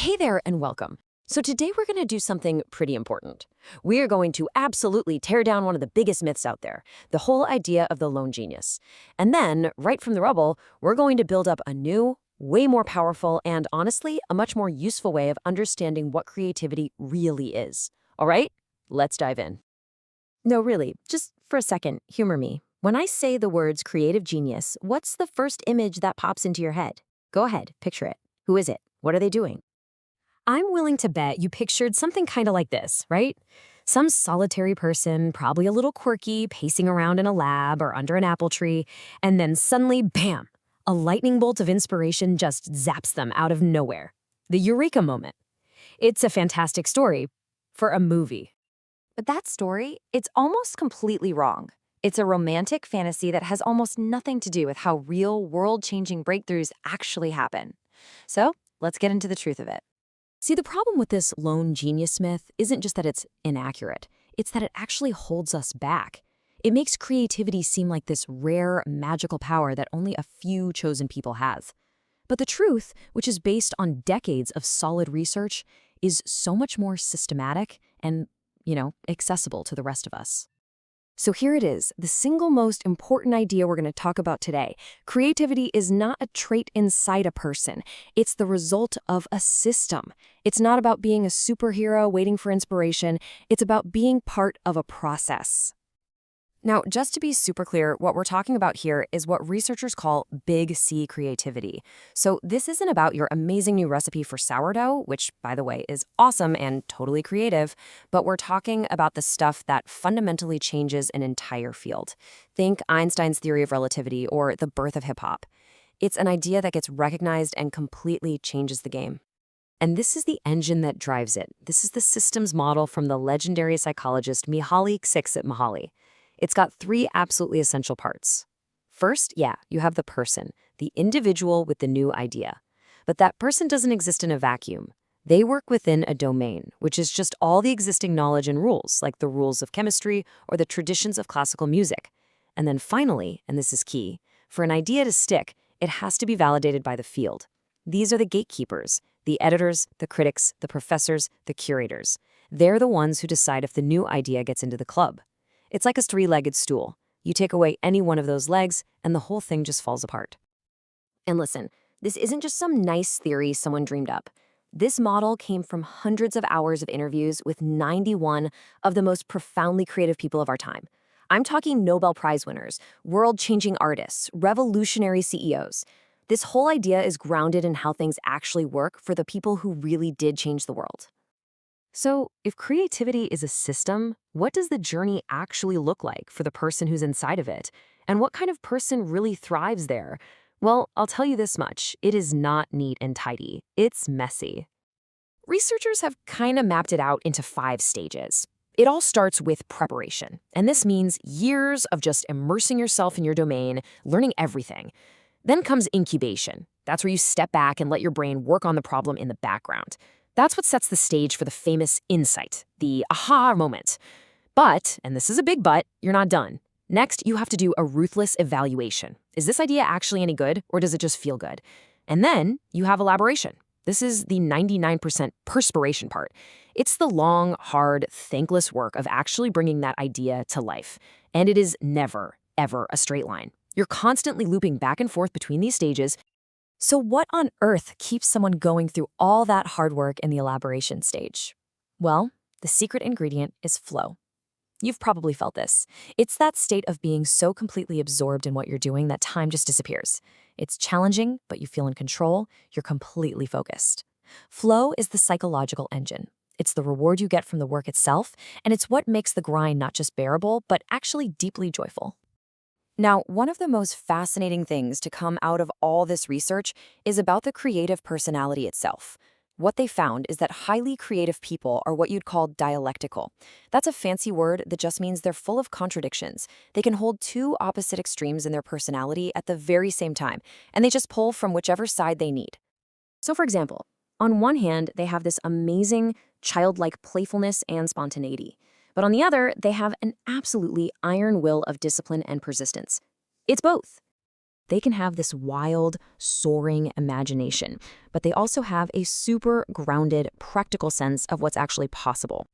Hey there and welcome. So today we're going to do something pretty important. We are going to absolutely tear down one of the biggest myths out there, the whole idea of the lone genius. And then, right from the rubble, we're going to build up a new, way more powerful, and honestly, a much more useful way of understanding what creativity really is. All right, let's dive in. No, really, just for a second, humor me. When I say the words creative genius, what's the first image that pops into your head? Go ahead, picture it. Who is it? What are they doing? I'm willing to bet you pictured something kind of like this, right? Some solitary person, probably a little quirky, pacing around in a lab or under an apple tree, and then suddenly, bam, a lightning bolt of inspiration just zaps them out of nowhere. The eureka moment. It's a fantastic story for a movie. But that story, it's almost completely wrong. It's a romantic fantasy that has almost nothing to do with how real, world-changing breakthroughs actually happen. So, let's get into the truth of it. See, the problem with this lone genius myth isn't just that it's inaccurate, it's that it actually holds us back. It makes creativity seem like this rare, magical power that only a few chosen people have. But the truth, which is based on decades of solid research, is so much more systematic and, accessible to the rest of us. So here it is, the single most important idea we're going to talk about today. Creativity is not a trait inside a person. It's the result of a system. It's not about being a superhero waiting for inspiration. It's about being part of a process. Now, just to be super clear, what we're talking about here is what researchers call big C creativity. So this isn't about your amazing new recipe for sourdough, which, by the way, is awesome and totally creative, but we're talking about the stuff that fundamentally changes an entire field. Think Einstein's theory of relativity or the birth of hip-hop. It's an idea that gets recognized and completely changes the game. And this is the engine that drives it. This is the systems model from the legendary psychologist Mihaly Csikszentmihalyi. It's got three absolutely essential parts. First, you have the person, the individual with the new idea. But that person doesn't exist in a vacuum. They work within a domain, which is just all the existing knowledge and rules, like the rules of chemistry or the traditions of classical music. And then finally, and this is key, for an idea to stick, it has to be validated by the field. These are the gatekeepers, the editors, the critics, the professors, the curators. They're the ones who decide if the new idea gets into the club. It's like a three-legged stool. You take away any one of those legs, and the whole thing just falls apart. And listen, this isn't just some nice theory someone dreamed up. This model came from hundreds of hours of interviews with 91 of the most profoundly creative people of our time. I'm talking Nobel Prize winners, world-changing artists, revolutionary CEOs. This whole idea is grounded in how things actually work for the people who really did change the world. So, if creativity is a system, what does the journey actually look like for the person who's inside of it? And what kind of person really thrives there? Well, I'll tell you this much, it is not neat and tidy. It's messy. Researchers have kind of mapped it out into 5 stages. It all starts with preparation, and this means years of just immersing yourself in your domain, learning everything. Then comes incubation. That's where you step back and let your brain work on the problem in the background. That's what sets the stage for the famous insight, the aha moment. But, and this is a big but, you're not done. Next, you have to do a ruthless evaluation. Is this idea actually any good, or does it just feel good? And then you have elaboration. This is the 99% perspiration part. It's the long, hard, thankless work of actually bringing that idea to life. And it is never, ever a straight line. You're constantly looping back and forth between these stages. So what on earth keeps someone going through all that hard work in the elaboration stage? Well, the secret ingredient is flow. You've probably felt this. It's that state of being so completely absorbed in what you're doing that time just disappears. It's challenging, but you feel in control. You're completely focused. Flow is the psychological engine. It's the reward you get from the work itself, and it's what makes the grind not just bearable, but actually deeply joyful. Now, one of the most fascinating things to come out of all this research is about the creative personality itself. What they found is that highly creative people are what you'd call dialectical. That's a fancy word that just means they're full of contradictions. They can hold two opposite extremes in their personality at the very same time, and they just pull from whichever side they need. So for example, on one hand, they have this amazing, childlike playfulness and spontaneity. But on the other, they have an absolutely iron will of discipline and persistence. It's both. they can have this wild, soaring imagination, but they also have a super grounded, practical sense of what's actually possible.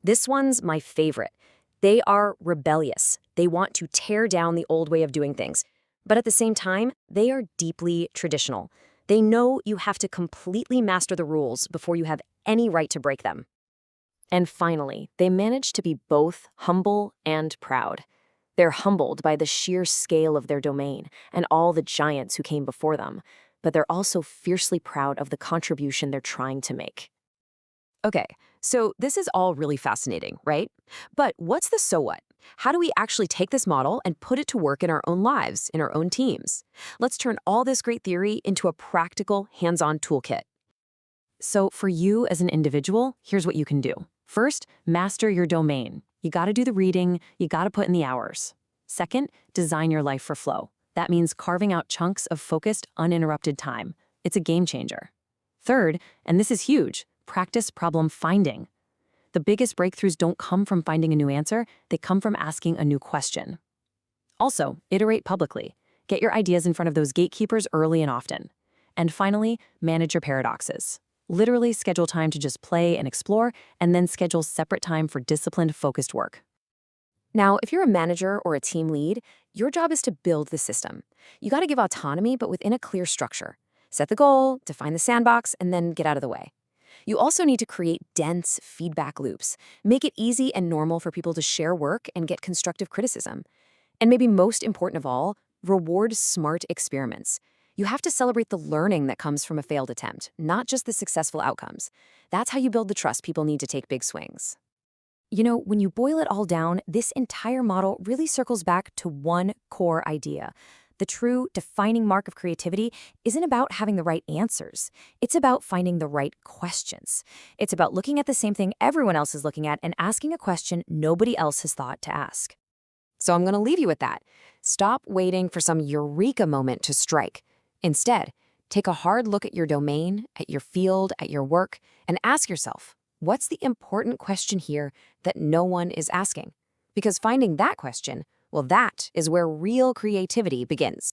This one's my favorite. They are rebellious. They want to tear down the old way of doing things. But at the same time, they are deeply traditional. They know you have to completely master the rules before you have any right to break them. And finally, they manage to be both humble and proud. They're humbled by the sheer scale of their domain and all the giants who came before them, but they're also fiercely proud of the contribution they're trying to make. Okay, so this is all really fascinating, right? But what's the so what? How do we actually take this model and put it to work in our own lives, in our own teams? Let's turn all this great theory into a practical, hands-on toolkit. So for you as an individual, here's what you can do. First, master your domain. You gotta do the reading, you gotta put in the hours. Second, design your life for flow. That means carving out chunks of focused, uninterrupted time. It's a game changer. Third, and this is huge, practice problem finding. The biggest breakthroughs don't come from finding a new answer, they come from asking a new question. Also, iterate publicly. Get your ideas in front of those gatekeepers early and often. And finally, manage your paradoxes. Literally schedule time to just play and explore, and then schedule separate time for disciplined, focused work. Now, if you're a manager or a team lead, your job is to build the system. You gotta give autonomy, but within a clear structure. Set the goal, define the sandbox, and then get out of the way. You also need to create dense feedback loops. Make it easy and normal for people to share work and get constructive criticism. And maybe most important of all, reward smart experiments. You have to celebrate the learning that comes from a failed attempt, not just the successful outcomes. That's how you build the trust people need to take big swings. You know, when you boil it all down, this entire model really circles back to one core idea. The true defining mark of creativity isn't about having the right answers. It's about finding the right questions. It's about looking at the same thing everyone else is looking at and asking a question nobody else has thought to ask. So I'm going to leave you with that. Stop waiting for some eureka moment to strike. Instead, take a hard look at your domain, at your field, at your work, and ask yourself, what's the important question here that no one is asking? Because finding that question, well, that is where real creativity begins.